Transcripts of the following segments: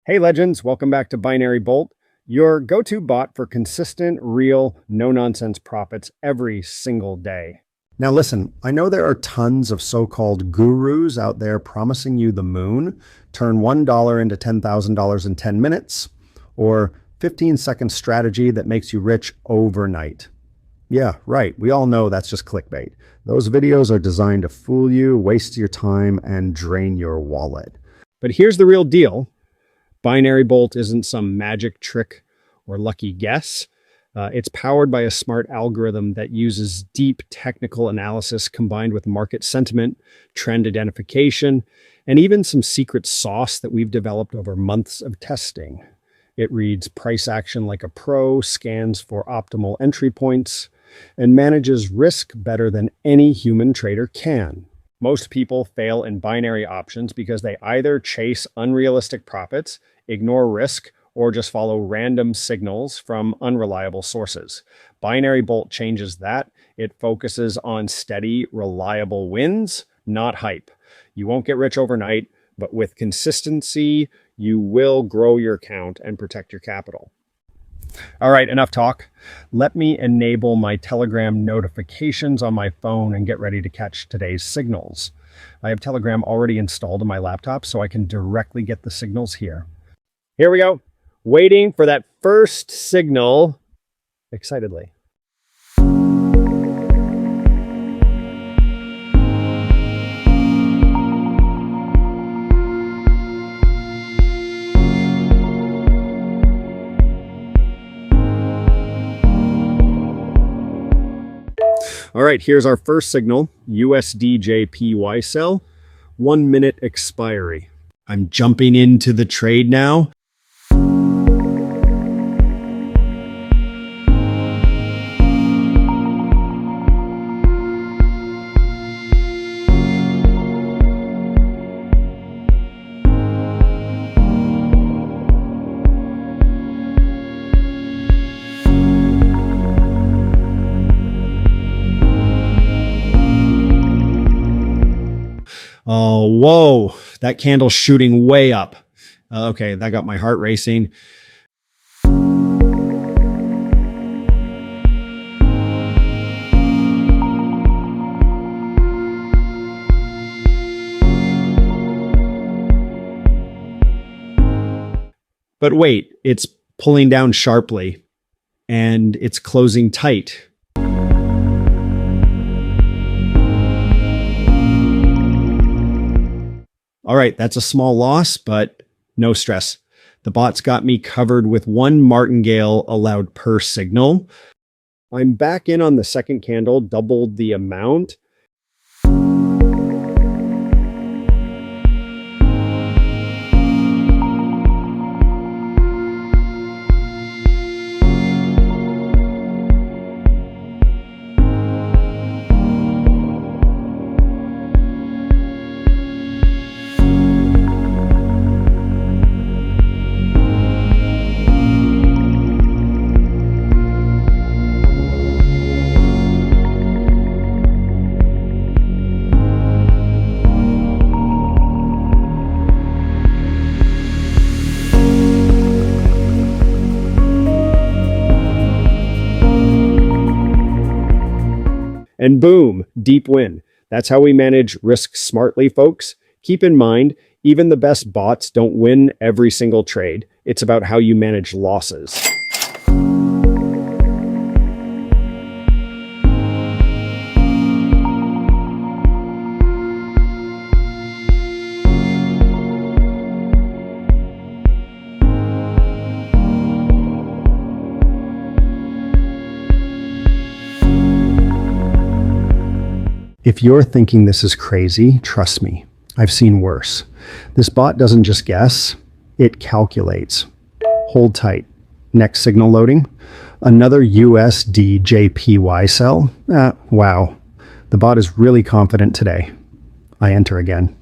Hey legends, welcome back to Binary Bolt, your go-to bot for consistent, real, no-nonsense profits every single day. Now listen, I know there are tons of so-called gurus out there promising you the moon, turn $1 into $10,000 in 10 minutes, or 15-second strategy that makes you rich overnight. Yeah, right. We all know that's just clickbait. Those videos are designed to fool you, waste your time, and drain your wallet. But here's the real deal. Binary Bolt isn't some magic trick or lucky guess. It's powered by a smart algorithm that uses deep technical analysis combined with market sentiment, trend identification, and even some secret sauce that we've developed over months of testing. It reads price action like a pro, scans for optimal entry points, and manages risk better than any human trader can. Most people fail in binary options because they either chase unrealistic profits, ignore risk, or just follow random signals from unreliable sources. Binary Bolt changes that. It focuses on steady, reliable wins, not hype. You won't get rich overnight, but with consistency, you will grow your account and protect your capital. All right, enough talk. Let me enable my Telegram notifications on my phone and get ready to catch today's signals. I have Telegram already installed on my laptop, so I can directly get the signals here. Here we go. Waiting for that first signal excitedly. All right, here's our first signal, USDJPY sell, 1 minute expiry. I'm jumping into the trade now. Oh, whoa, that candle's shooting way up. Okay, that got my heart racing. But wait, it's pulling down sharply and it's closing tight. All right, that's a small loss, but no stress. The bot's got me covered with 1 martingale allowed per signal. I'm back in on the second candle, doubled the amount. And boom, deep win. That's how we manage risk smartly, folks. Keep in mind, even the best bots don't win every single trade. It's about how you manage losses. If you're thinking this is crazy, trust me, I've seen worse. This bot doesn't just guess, it calculates. Hold tight. Next signal loading. Another USDJPY sell. Wow. The bot is really confident today. I enter again.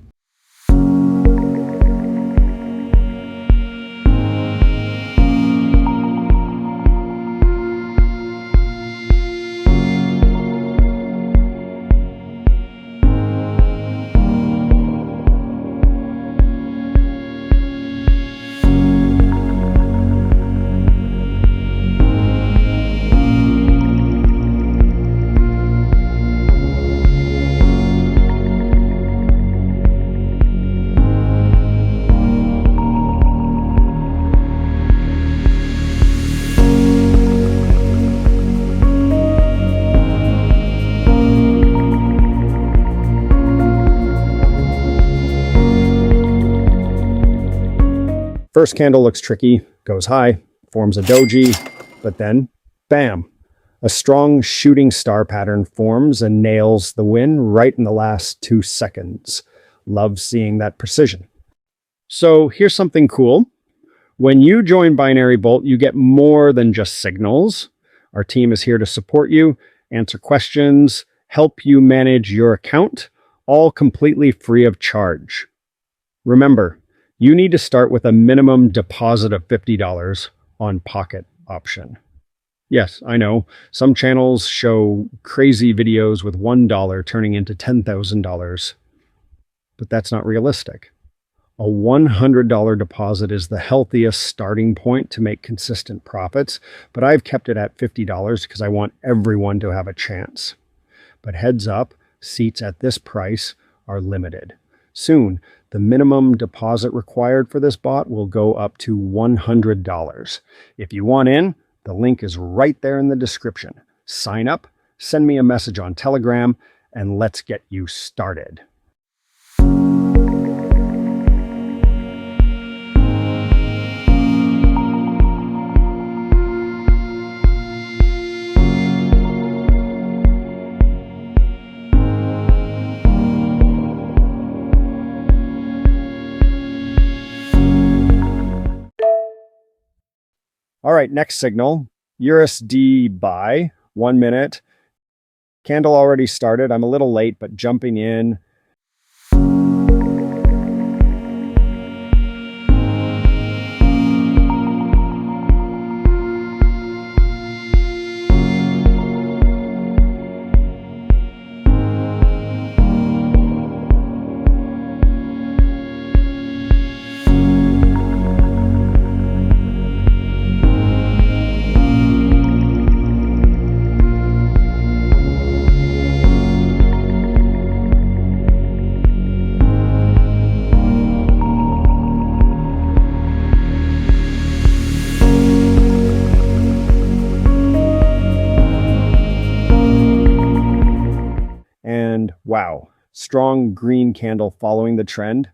First candle looks tricky, goes high, forms a doji, but then, bam, a strong shooting star pattern forms and nails the win right in the last 2 seconds. Love seeing that precision. So here's something cool. When you join Binary Bolt, you get more than just signals. Our team is here to support you, answer questions, help you manage your account, all completely free of charge. Remember, you need to start with a minimum deposit of $50 on Pocket option. Yes, I know, some channels show crazy videos with $1 turning into $10,000, but that's not realistic. A $100 deposit is the healthiest starting point to make consistent profits, but I've kept it at $50 because I want everyone to have a chance. But heads up, seats at this price are limited. Soon, the minimum deposit required for this bot will go up to $100. If you want in, the link is right there in the description. Sign up, send me a message on Telegram, and let's get you started. All right, next signal, USD buy, 1 minute. Candle already started. I'm a little late, but jumping in. And wow, strong green candle following the trend.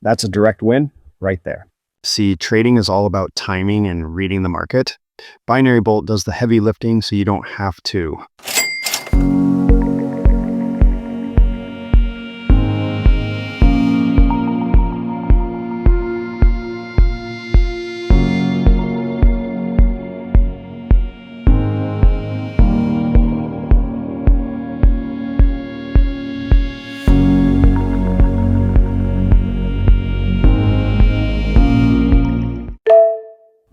That's a direct win right there. See, trading is all about timing and reading the market. Binary Bolt does the heavy lifting so you don't have to.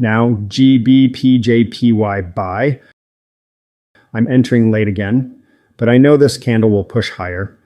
Now GBPJPY buy. I'm entering late again, but I know this candle will push higher.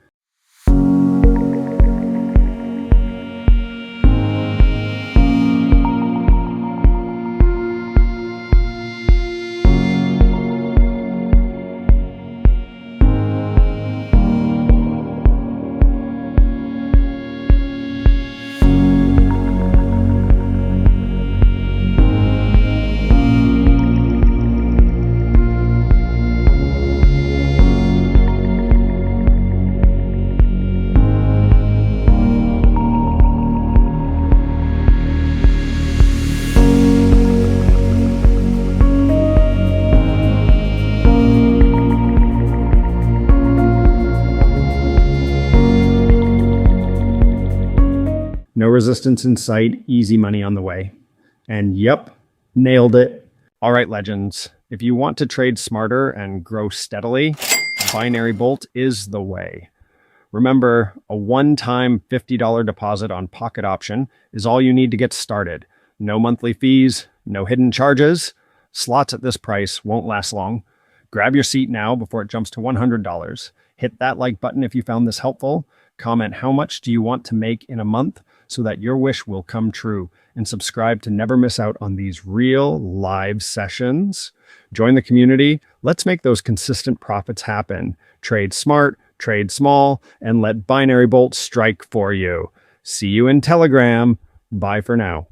No resistance in sight, easy money on the way. And yep, nailed it. All right, legends. If you want to trade smarter and grow steadily, Binary Bolt is the way. Remember, a one-time $50 deposit on Pocket option is all you need to get started. No monthly fees, no hidden charges. Slots at this price won't last long. Grab your seat now before it jumps to $100. Hit that like button if you found this helpful. Comment how much do you want to make in a month so that your wish will come true. And subscribe to never miss out on these real live sessions. Join the community. Let's make those consistent profits happen. Trade smart, trade small, and let Binary Bolt strike for you. See you in Telegram. Bye for now.